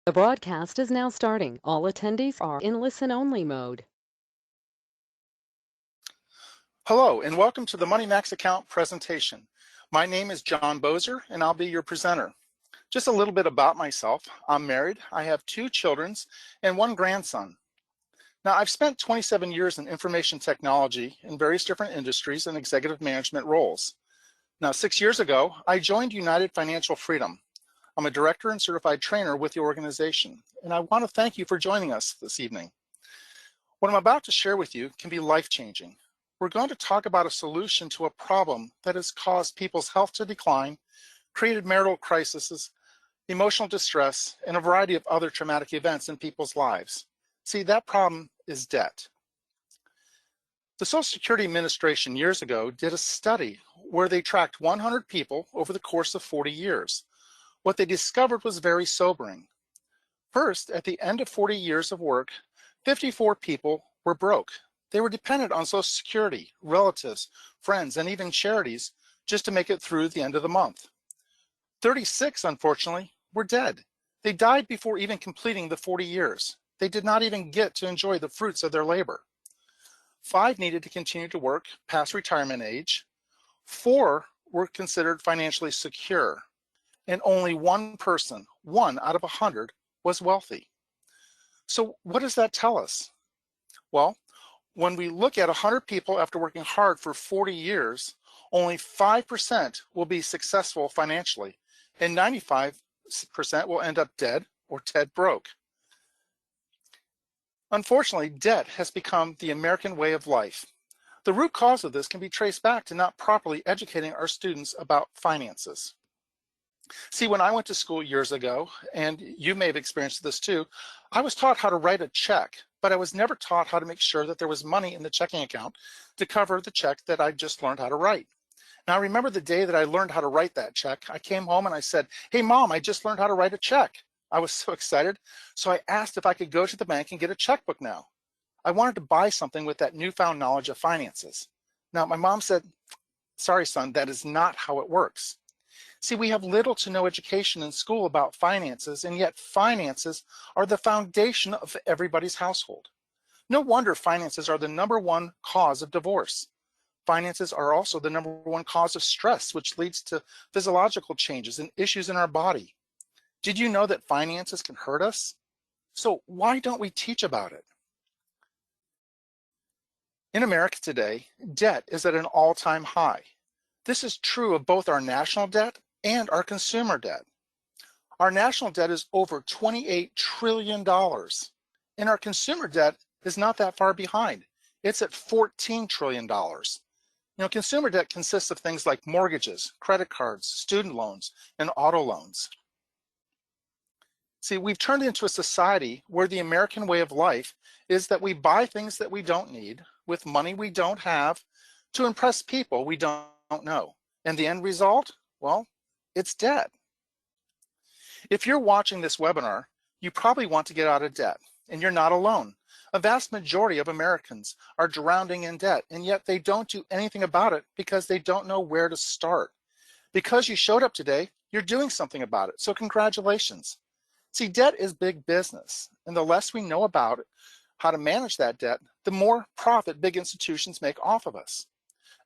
The broadcast is now starting. All attendees are in listen-only mode. Hello, and welcome to the MoneyMax Account presentation. My name is John Bozer, and I'll be your presenter. Just a little bit about myself. I'm married, I have 2 children, and 1 grandson. Now, I've spent 27 years in information technology in various different industries and executive management roles. Now, 6 years ago, I joined United Financial Freedom. I'm a director and certified trainer with the organization, and I want to thank you for joining us this evening. What I'm about to share with you can be life-changing. We're going to talk about a solution to a problem that has caused people's health to decline, created marital crises, emotional distress, and a variety of other traumatic events in people's lives. See, that problem is debt. The Social Security Administration years ago did a study where they tracked 100 people over the course of 40 years. What they discovered was very sobering. First, at the end of 40 years of work, 54 people were broke. They were dependent on Social Security, relatives, friends, and even charities just to make it through the end of the month. 36, unfortunately, were dead. They died before even completing the 40 years. They did not even get to enjoy the fruits of their labor. 5 needed to continue to work past retirement age. 4 were considered financially secure. And only 1 person, 1 out of 100, was wealthy. So what does that tell us? Well, when we look at 100 people after working hard for 40 years, only 5% will be successful financially, and 95% will end up dead or dead broke. Unfortunately, debt has become the American way of life. The root cause of this can be traced back to not properly educating our students about finances. See, when I went to school years ago, and you may have experienced this too, I was taught how to write a check, but I was never taught how to make sure that there was money in the checking account to cover the check that I just learned how to write. Now, I remember the day that I learned how to write that check. I came home and I said, "Hey, Mom, I just learned how to write a check." I was so excited. So I asked if I could go to the bank and get a checkbook now. I wanted to buy something with that newfound knowledge of finances. Now, my mom said, "Sorry, son, that is not how it works." See, we have little to no education in school about finances, and yet finances are the foundation of everybody's household. No wonder finances are the #1 cause of divorce. Finances are also the #1 cause of stress, which leads to physiological changes and issues in our body. Did you know that finances can hurt us? So why don't we teach about it? In America today, debt is at an all-time high. This is true of both our national debt and our consumer debt. Our national debt is over $28 trillion, and our consumer debt is not that far behind. It's at $14 trillion. Consumer debt consists of things like mortgages, credit cards, student loans, and auto loans. See, we've turned into a society where the American way of life is that we buy things that we don't need with money we don't have to impress people we don't know. And the end result? Well, it's debt. If you're watching this webinar, you probably want to get out of debt, and you're not alone. A vast majority of Americans are drowning in debt, and yet they don't do anything about it because they don't know where to start. Because you showed up today, you're doing something about it, so congratulations. See, debt is big business, and the less we know about it, how to manage that debt, the more profit big institutions make off of us.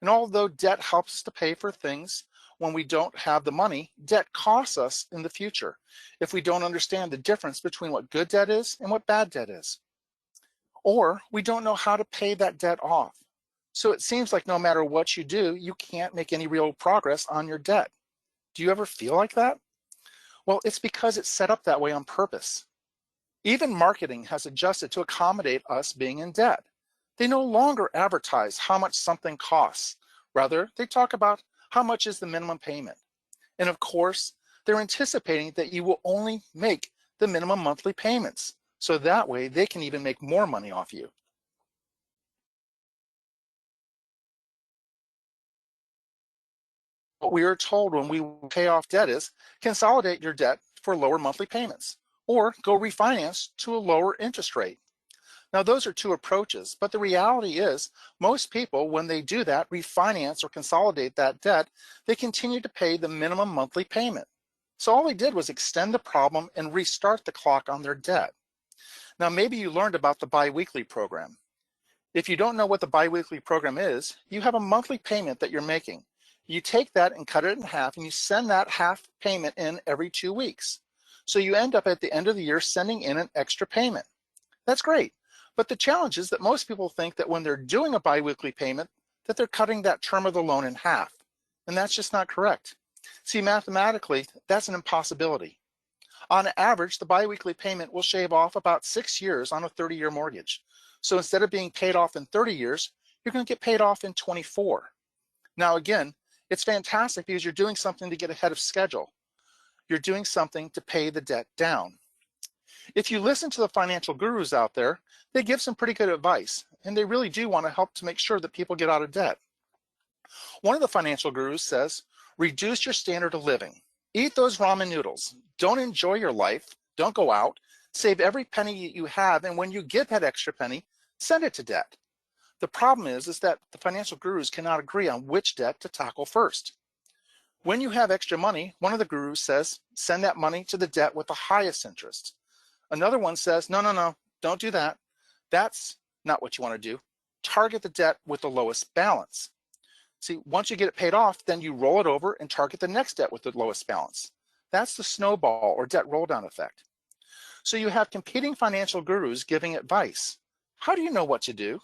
And although debt helps us to pay for things when we don't have the money, debt costs us in the future if we don't understand the difference between what good debt is and what bad debt is. Or we don't know how to pay that debt off. So it seems like no matter what you do, you can't make any real progress on your debt. Do you ever feel like that? Well, it's because it's set up that way on purpose. Even marketing has adjusted to accommodate us being in debt. They no longer advertise how much something costs. Rather, they talk about how much is the minimum payment. And of course, they're anticipating that you will only make the minimum monthly payments. So that way they can even make more money off you. What we are told when we pay off debt is consolidate your debt for lower monthly payments or go refinance to a lower interest rate. Now, those are 2 approaches, but the reality is most people, when they do that, refinance or consolidate that debt, they continue to pay the minimum monthly payment. So all they did was extend the problem and restart the clock on their debt. Now, maybe you learned about the biweekly program. If you don't know what the biweekly program is, you have a monthly payment that you're making. You take that and cut it in half, and you send that half payment in every 2 weeks. So you end up at the end of the year sending in an extra payment. That's great. But the challenge is that most people think that when they're doing a biweekly payment, that they're cutting that term of the loan in half. And that's just not correct. See, mathematically, that's an impossibility. On average, the biweekly payment will shave off about 6 years on a 30-year mortgage. So instead of being paid off in 30 years, you're going to get paid off in 24. Now, again, it's fantastic because you're doing something to get ahead of schedule. You're doing something to pay the debt down. If you listen to the financial gurus out there, they give some pretty good advice, and they really do want to help to make sure that people get out of debt. One of the financial gurus says, reduce your standard of living. Eat those ramen noodles. Don't enjoy your life. Don't go out. Save every penny you have, and when you get that extra penny, send it to debt. The problem is that the financial gurus cannot agree on which debt to tackle first. When you have extra money, one of the gurus says, send that money to the debt with the highest interest. Another one says, no, don't do that. That's not what you want to do. Target the debt with the lowest balance. See, once you get it paid off, then you roll it over and target the next debt with the lowest balance. That's the snowball or debt roll down effect. So you have competing financial gurus giving advice. How do you know what to do?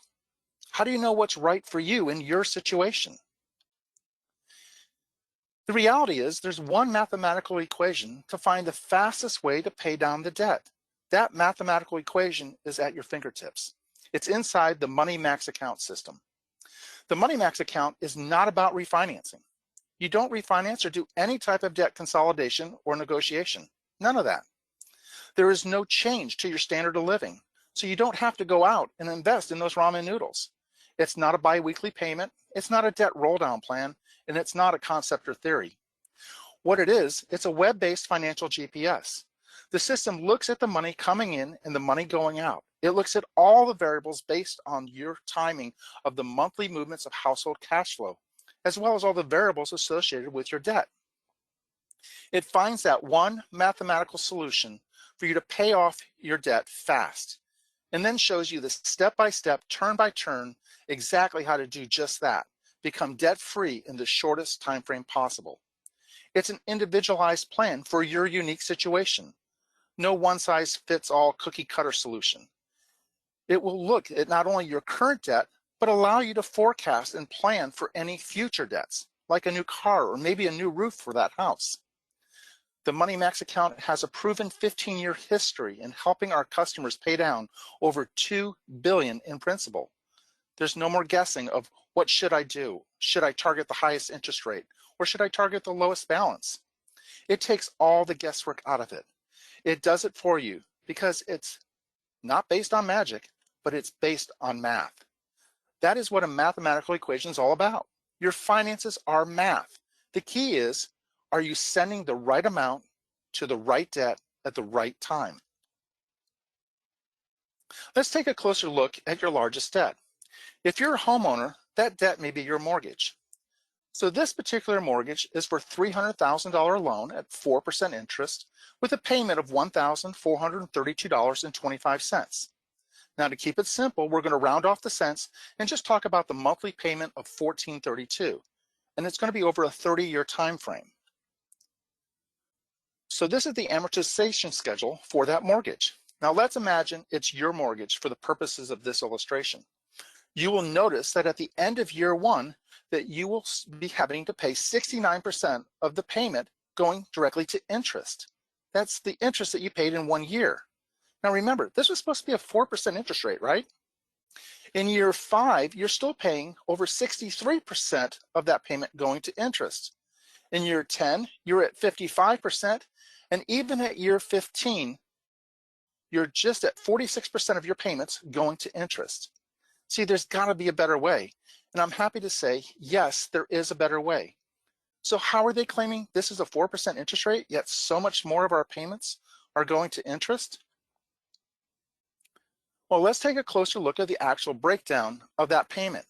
How do you know what's right for you in your situation? The reality is there's one mathematical equation to find the fastest way to pay down the debt. That mathematical equation is at your fingertips. It's inside the MoneyMax account system. The MoneyMax account is not about refinancing. You don't refinance or do any type of debt consolidation or negotiation. None of that. There is no change to your standard of living, so you don't have to go out and invest in those ramen noodles. It's not a biweekly payment, it's not a debt roll down plan, and it's not a concept or theory. What it is, it's a web-based financial GPS. The system looks at the money coming in and the money going out. It looks at all the variables based on your timing of the monthly movements of household cash flow, as well as all the variables associated with your debt. It finds that one mathematical solution for you to pay off your debt fast, and then shows you the step-by-step, turn-by-turn, exactly how to do just that. Become debt-free in the shortest time frame possible. It's an individualized plan for your unique situation. No one-size-fits-all cookie-cutter solution. It will look at not only your current debt, but allow you to forecast and plan for any future debts, like a new car or maybe a new roof for that house. The MoneyMax account has a proven 15-year history in helping our customers pay down over $2 billion in principal. There's no more guessing of what should I do? Should I target the highest interest rate or should I target the lowest balance? It takes all the guesswork out of it. It does it for you because it's not based on magic, but it's based on math. That is what a mathematical equation is all about. Your finances are math. The key is, are you sending the right amount to the right debt at the right time? Let's take a closer look at your largest debt. If you're a homeowner, that debt may be your mortgage. So this particular mortgage is for $300,000 loan at 4% interest with a payment of $1,432.25. Now, to keep it simple, we're going to round off the cents and just talk about the monthly payment of $1,432, and it's going to be over a 30-year time frame. So this is the amortization schedule for that mortgage. Now let's imagine it's your mortgage for the purposes of this illustration. You will notice that at the end of year one, that you will be having to pay 69% of the payment going directly to interest. That's the interest that you paid in 1 year. Now remember, this was supposed to be a 4% interest rate, right? In year 5, you're still paying over 63% of that payment going to interest. In year 10, you're at 55%, and even at year 15, you're just at 46% of your payments going to interest. See, there's got to be a better way. And I'm happy to say, yes, there is a better way. So how are they claiming this is a 4% interest rate, yet so much more of our payments are going to interest? Well, let's take a closer look at the actual breakdown of that payment.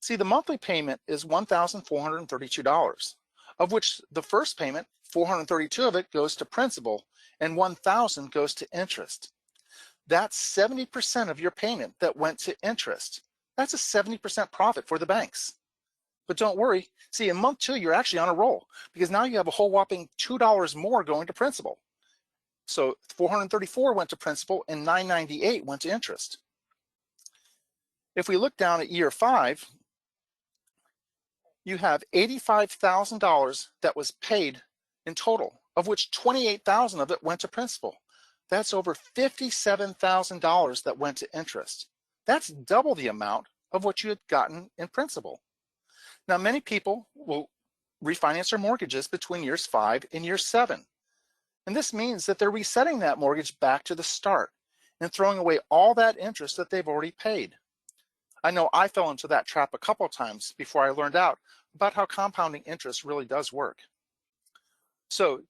See, the monthly payment is $1,432. of which the first payment, 432 of it, goes to principal and 1,000 goes to interest. That's 70% of your payment that went to interest. That's a 70% profit for the banks. But don't worry, see, in month 2, you're actually on a roll because now you have a whole whopping $2 more going to principal. So 434 went to principal and 998 went to interest. If we look down at year 5, you have $85,000 that was paid in total, of which 28,000 of it went to principal. That's over $57,000 that went to interest. That's double the amount of what you had gotten in principal. Now, many people will refinance their mortgages between years 5 and year 7. And this means that they're resetting that mortgage back to the start and throwing away all that interest that they've already paid. I know I fell into that trap a couple of times before I learned out about how compounding interest really does work. So,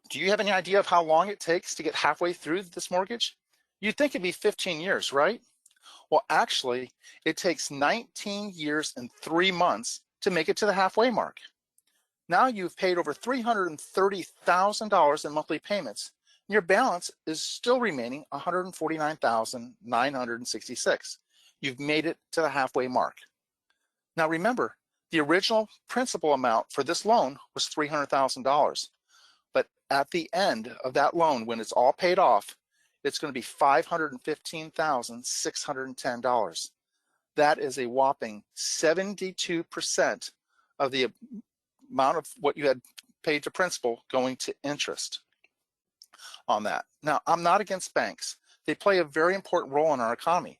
do you have any idea of how long it takes to get halfway through this mortgage? You'd think it'd be 15 years, right? Well, actually, it takes 19 years and 3 months to make it to the halfway mark. Now you've paid over $330,000 in monthly payments, and your balance is still remaining $149,966. You've made it to the halfway mark. Now remember, the original principal amount for this loan was $300,000, but at the end of that loan, when it's all paid off, it's going to be $515,610. That is a whopping 72% of the amount of what you had paid to principal going to interest on that. Now, I'm not against banks. They play a very important role in our economy,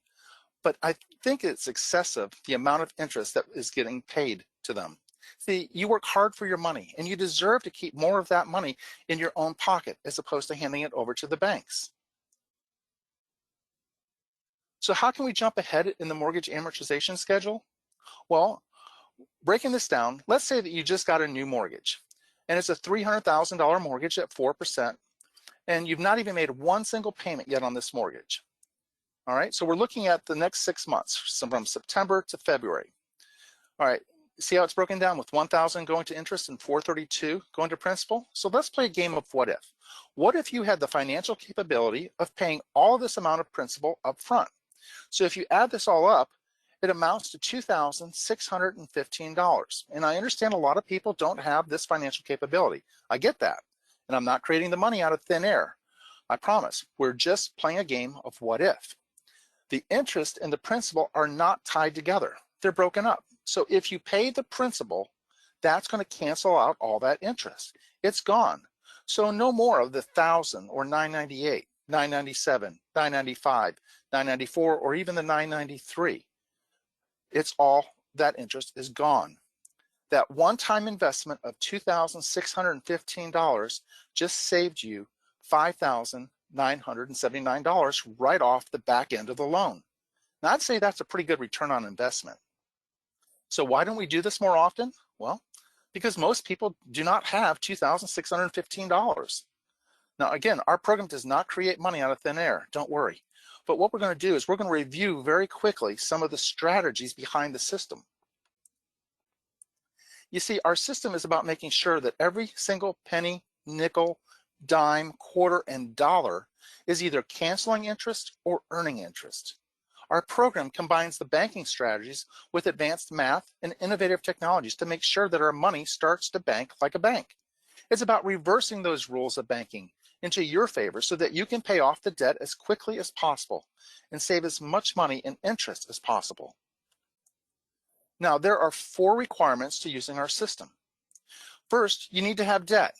but I think it's excessive, the amount of interest that is getting paid to them. See, you work hard for your money and you deserve to keep more of that money in your own pocket as opposed to handing it over to the banks. So how can we jump ahead in the mortgage amortization schedule? Well, breaking this down, let's say that you just got a new mortgage and it's a $300,000 mortgage at 4%, and you've not even made one single payment yet on this mortgage. All right, so we're looking at the next 6 months, from September to February. All right, see how it's broken down with 1,000 going to interest and 432 going to principal? So let's play a game of what if. What if you had the financial capability of paying all this amount of principal up front? So if you add this all up, it amounts to $2,615. And I understand a lot of people don't have this financial capability. I get that. And I'm not creating the money out of thin air. I promise. We're just playing a game of what if. The interest and the principal are not tied together. They're broken up. So if you pay the principal, that's going to cancel out all that interest. It's gone. So no more of the 1,000 or 998, 997, 995, 994, or even the 993. It's all, that interest is gone. That one-time investment of $2,615 just saved you $5,979 right off the back end of the loan. Now, I'd say that's a pretty good return on investment. So why don't we do this more often? Well, because most people do not have $2,615. Now, again, our program does not create money out of thin air. Don't worry. But what we're going to do is we're going to review very quickly some of the strategies behind the system. You see, our system is about making sure that every single penny, nickel, dime, quarter, and dollar is either canceling interest or earning interest. Our program combines the banking strategies with advanced math and innovative technologies to make sure that our money starts to bank like a bank. It's about reversing those rules of banking into your favor so that you can pay off the debt as quickly as possible and save as much money in interest as possible. Now, there are 4 requirements to using our system. First, you need to have debt.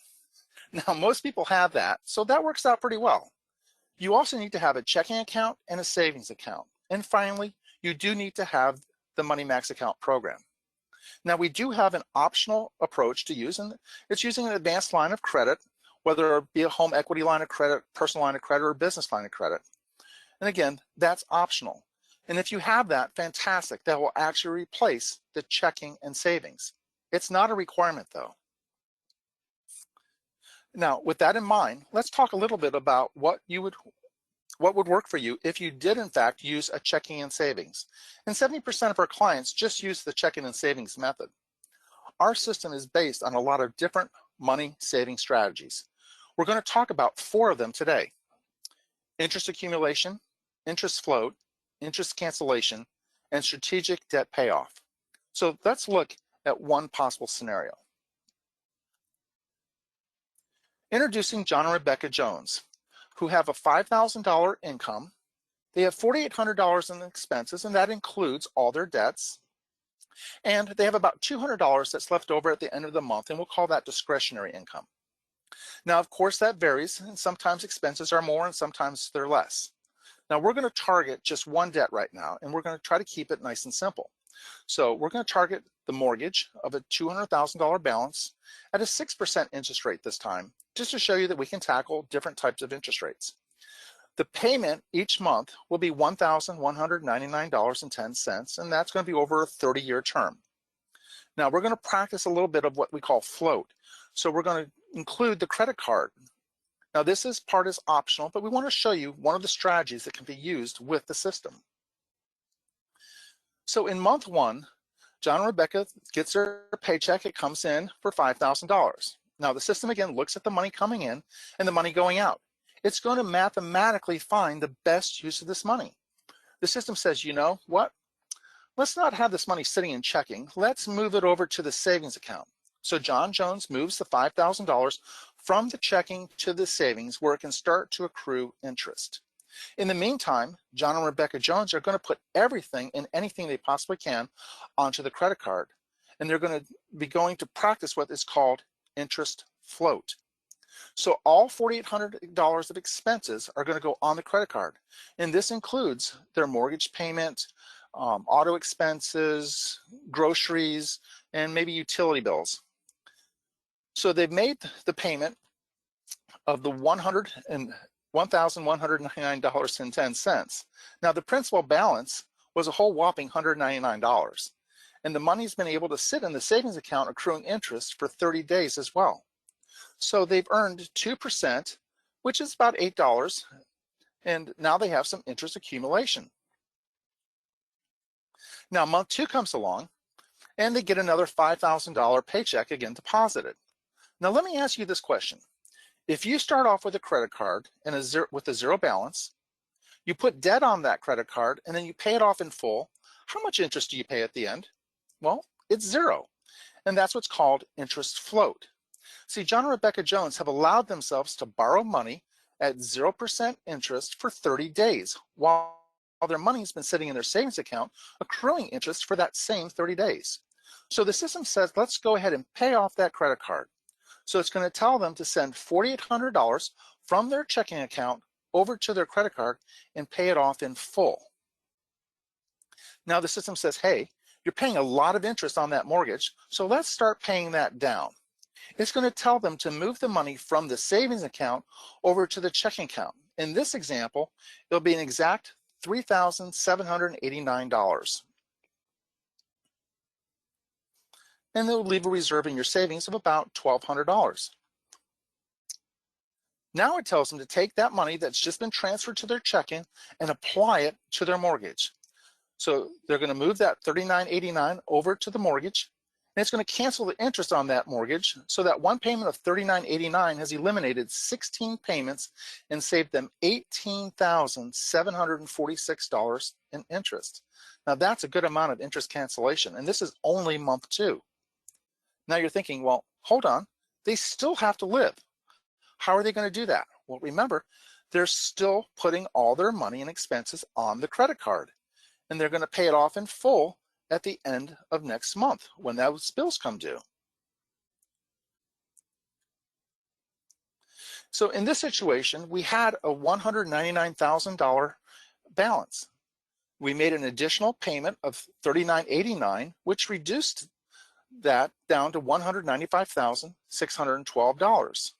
Now, most people have that, so that works out pretty well. You also need to have a checking account and a savings account. And finally, you do need to have the MoneyMax Account program. Now, we do have an optional approach to use, and it's using an advanced line of credit, whether it be a home equity line of credit, personal line of credit, or business line of credit. And again, that's optional. And if you have that, fantastic. That will actually replace the checking and savings. It's not a requirement, though. Now, with that in mind, let's talk a little bit about what would work for you if you did, in fact, use a checking and savings. And 70% of our clients just use the checking and savings method. our system is based on a lot of different money saving strategies. We're going to talk about 4 of them today: interest accumulation, interest float, interest cancellation, and strategic debt payoff. So let's look at one possible scenario. Introducing John and Rebecca Jones, who have a $5,000 income. They have $4,800 in expenses, and that includes all their debts. And they have about $200 that's left over at the end of the month, and we'll call that discretionary income. Now, of course, that varies, and sometimes expenses are more and sometimes they're less. Now, we're going to target just one debt right now, and we're going to try to keep it nice and simple. So we're going to target the mortgage of a $200,000 balance at a 6% interest rate this time, just to show you that we can tackle different types of interest rates. The payment each month will be $1,199.10, and that's going to be over a 30-year term. Now, we're going to practice a little bit of what we call float. So we're going to include the credit card. Now, this part is optional, but we want to show you one of the strategies that can be used with the system. So in month 1, John and Rebecca gets their paycheck. It comes in for $5,000. Now, the system again looks at the money coming in and the money going out. It's going to mathematically find the best use of this money. The system says, you know what? Let's not have this money sitting in checking. Let's move it over to the savings account. So John Jones moves the $5,000 from the checking to the savings, where it can start to accrue interest. In the meantime, John and Rebecca Jones are going to put everything and anything they possibly can onto the credit card. And they're going to be going to practice what is called interest float. So all $4,800 of expenses are going to go on the credit card. And this includes their mortgage payment, auto expenses, groceries, and maybe utility bills. So they've made the payment of the $1,199.10. Now, the principal balance was a whole whopping $199. And the money's been able to sit in the savings account accruing interest for 30 days as well. So they've earned 2%, which is about $8, and now they have some interest accumulation. Now, month 2 comes along, and they get another $5,000 paycheck again deposited. Now, let me ask you this question. If you start off with a credit card and with a zero balance, you put debt on that credit card, and then you pay it off in full, how much interest do you pay at the end? Well, it's 0, and that's what's called interest float. See, John and Rebecca Jones have allowed themselves to borrow money at 0% interest for 30 days, while their money's been sitting in their savings account accruing interest for that same 30 days. So the system says, let's go ahead and pay off that credit card. So it's going to tell them to send $4,800 from their checking account over to their credit card and pay it off in full. Now the system says, hey, you're paying a lot of interest on that mortgage, so let's start paying that down. It's going to tell them to move the money from the savings account over to the checking account. In this example, it'll be an exact $3,789. And they'll leave a reserve in your savings of about $1,200. Now it tells them to take that money that's just been transferred to their checking and apply it to their mortgage. So they're going to move that $39.89 over to the mortgage, and it's going to cancel the interest on that mortgage, so that one payment of $39.89 has eliminated 16 payments and saved them $18,746 in interest. Now that's a good amount of interest cancellation, and this is only month 2. Now you're thinking, well, hold on, they still have to live. How are they going to do that? Well, remember, they're still putting all their money and expenses on the credit card, and they're going to pay it off in full at the end of next month when those bills come due. So in this situation, we had a $199,000 balance. We made an additional payment of $39.89, which reduced that down to $195,612.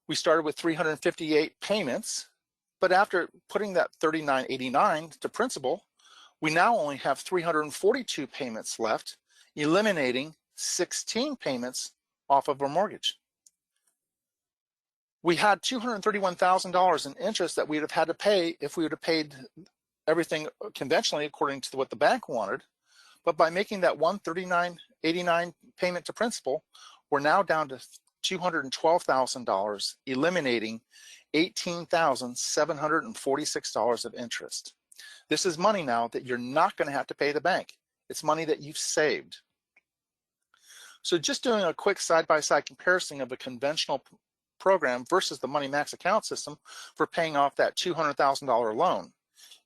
We started with 358 payments, but after putting that $39.89 to principal, we now only have 342 payments left, eliminating 16 payments off of our mortgage. We had $231,000 in interest that we would have had to pay if we would have paid everything conventionally according to what the bank wanted. But by making that $139.89 payment to principal, we're now down to $212,000, eliminating $18,746 of interest. This is money now that you're not going to have to pay the bank. It's money that you've saved. So just doing a quick side-by-side comparison of a conventional program versus the MoneyMax account system for paying off that $200,000 loan.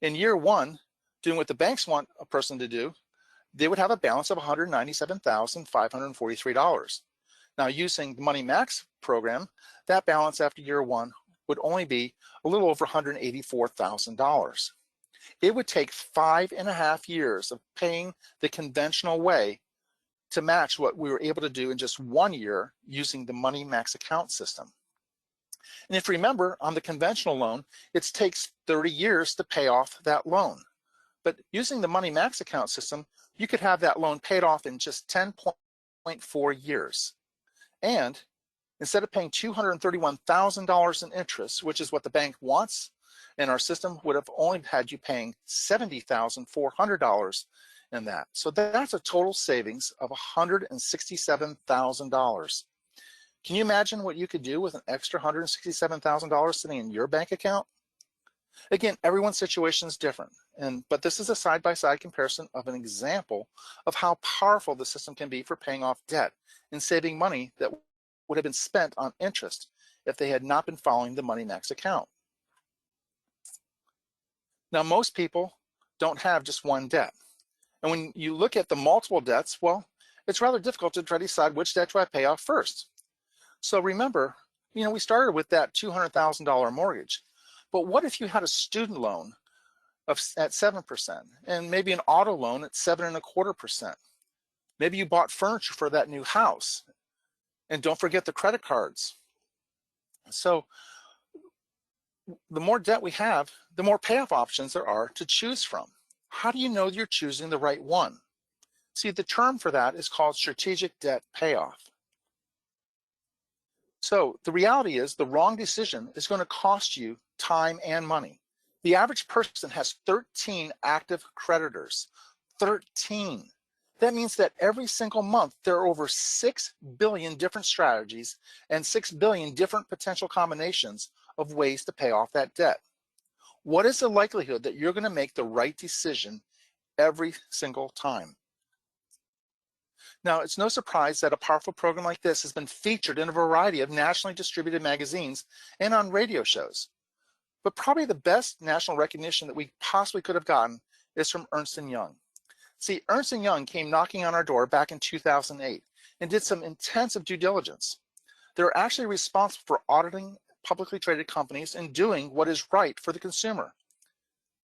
In year one, doing what the banks want a person to do, they would have a balance of $197,543. Now, using the MoneyMax program, that balance after year one would only be a little over $184,000. It would take 5.5 years of paying the conventional way to match what we were able to do in just 1 year using the MoneyMax account system. And if you remember, on the conventional loan, it takes 30 years to pay off that loan. But using the MoneyMax account system, you could have that loan paid off in just 10.4 years. And instead of paying $231,000 in interest, which is what the bank wants, and our system would have only had you paying $70,400 in that. So that's a total savings of $167,000. Can you imagine what you could do with an extra $167,000 sitting in your bank account? Again, everyone's situation is different, but this is a side-by-side comparison of an example of how powerful the system can be for paying off debt and saving money that would have been spent on interest if they had not been following the MoneyMax account. Now, most people don't have just one debt. And when you look at the multiple debts, well, it's rather difficult to try to decide which debt do I pay off first. So remember, we started with that $200,000 mortgage. But what if you had a student loan at 7% and maybe an auto loan at 7.25%? Maybe you bought furniture for that new house. And don't forget the credit cards. So the more debt we have, the more payoff options there are to choose from. How do you know you're choosing the right one? See, the term for that is called strategic debt payoff. So the reality is the wrong decision is going to cost you time and money. The average person has 13 active creditors. 13. That means that every single month there are over 6 billion different strategies and 6 billion different potential combinations of ways to pay off that debt. What is the likelihood that you're going to make the right decision every single time? Now, it's no surprise that a powerful program like this has been featured in a variety of nationally distributed magazines and on radio shows. But probably the best national recognition that we possibly could have gotten is from Ernst & Young. See, Ernst & Young came knocking on our door back in 2008 and did some intensive due diligence. They're actually responsible for auditing publicly traded companies and doing what is right for the consumer.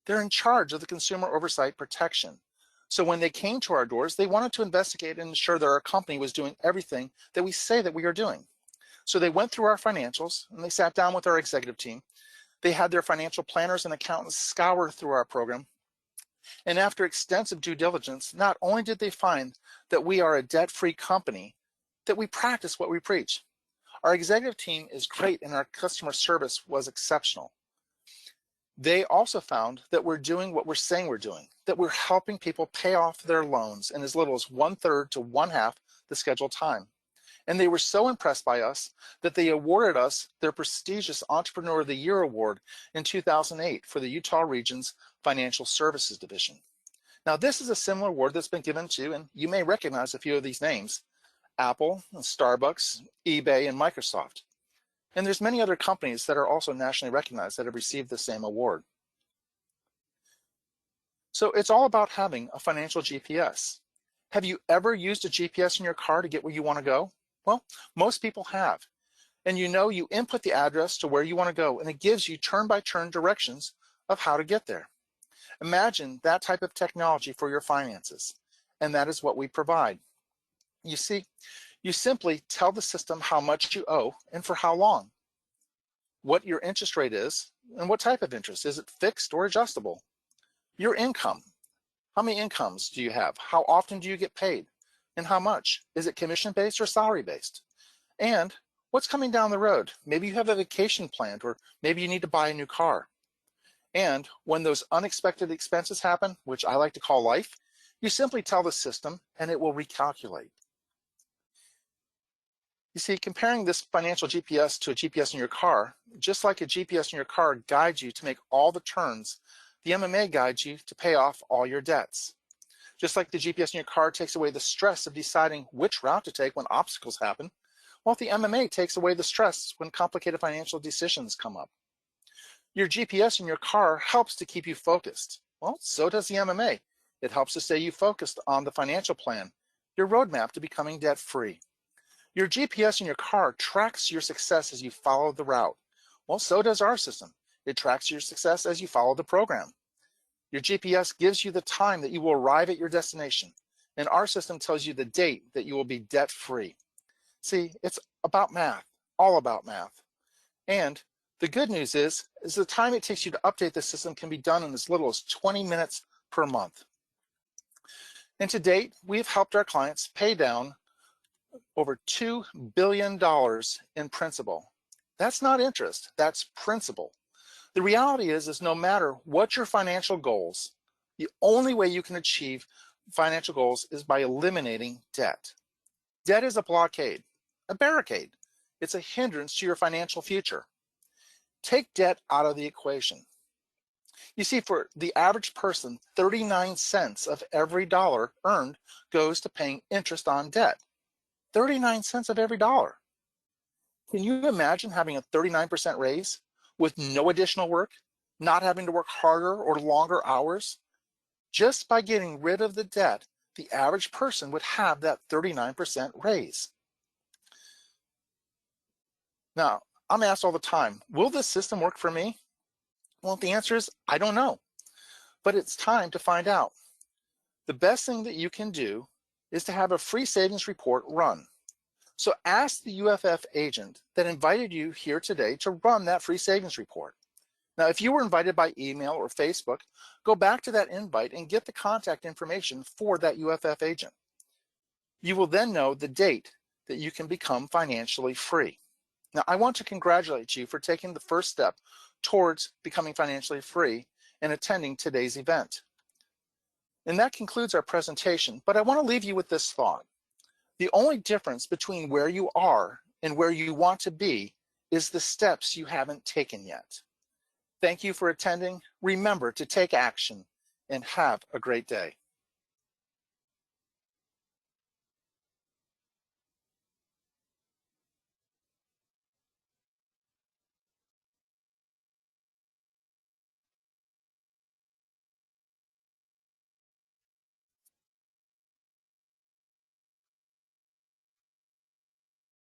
They're in charge of the consumer oversight protection. So when they came to our doors, they wanted to investigate and ensure that our company was doing everything that we say that we are doing. So they went through our financials and they sat down with our executive team. They had their financial planners and accountants scour through our program. And after extensive due diligence, not only did they find that we are a debt-free company, that we practice what we preach. Our executive team is great and our customer service was exceptional. They also found that we're doing what we're saying we're doing, that we're helping people pay off their loans in as little as 1/3 to 1/2 the scheduled time. And they were so impressed by us that they awarded us their prestigious Entrepreneur of the Year Award in 2008 for the Utah Region's Financial Services Division. Now, this is a similar award that's been given to, and you may recognize a few of these names, Apple, Starbucks, eBay, and Microsoft. And there's many other companies that are also nationally recognized that have received the same award. So it's all about having a financial GPS. Have you ever used a GPS in your car to get where you want to go? Well, most people have. And you input the address to where you want to go, and it gives you turn-by-turn directions of how to get there. Imagine that type of technology for your finances, and that is what we provide. You see, you simply tell the system how much you owe and for how long, what your interest rate is, and what type of interest. Is it fixed or adjustable? Your income. How many incomes do you have? How often do you get paid? And how much? Is it commission-based or salary-based? And what's coming down the road? Maybe you have a vacation planned, or maybe you need to buy a new car. And when those unexpected expenses happen, which I like to call life, You simply tell the system and it will recalculate. You see, comparing this financial GPS to a GPS in your car, just like a GPS in your car guides you to make all the turns, the MMA guides you to pay off all your debts. Just like the GPS in your car takes away the stress of deciding which route to take when obstacles happen, well, the MMA takes away the stress when complicated financial decisions come up. Your GPS in your car helps to keep you focused. Well, so does the MMA. It helps to stay you focused on the financial plan, your roadmap to becoming debt-free. Your GPS in your car tracks your success as you follow the route. Well, so does our system. It tracks your success as you follow the program. Your GPS gives you the time that you will arrive at your destination, and our system tells you the date that you will be debt-free. See, it's about math, all about math. And the good news is the time it takes you to update the system can be done in as little as 20 minutes per month. And to date, we've helped our clients pay down over $2 billion in principal. That's not interest, that's principal. The reality is no matter what your financial goals, the only way you can achieve financial goals is by eliminating debt. Debt is a blockade, a barricade. It's a hindrance to your financial future. Take debt out of the equation. You see, for the average person, 39 cents of every dollar earned goes to paying interest on debt. 39 cents of every dollar. Can you imagine having a 39% raise with no additional work, not having to work harder or longer hours? Just by getting rid of the debt, the average person would have that 39% raise. Now, I'm asked all the time, will this system work for me? Well, the answer is, I don't know, but it's time to find out. The best thing that you can do is to have a free savings report run. So ask the UFF agent that invited you here today to run that free savings report. Now, if you were invited by email or Facebook, go back to that invite and get the contact information for that UFF agent. You will then know the date that you can become financially free. Now, I want to congratulate you for taking the first step towards becoming financially free and attending today's event. And that concludes our presentation, but I want to leave you with this thought. The only difference between where you are and where you want to be is the steps you haven't taken yet. Thank you for attending. Remember to take action and have a great day.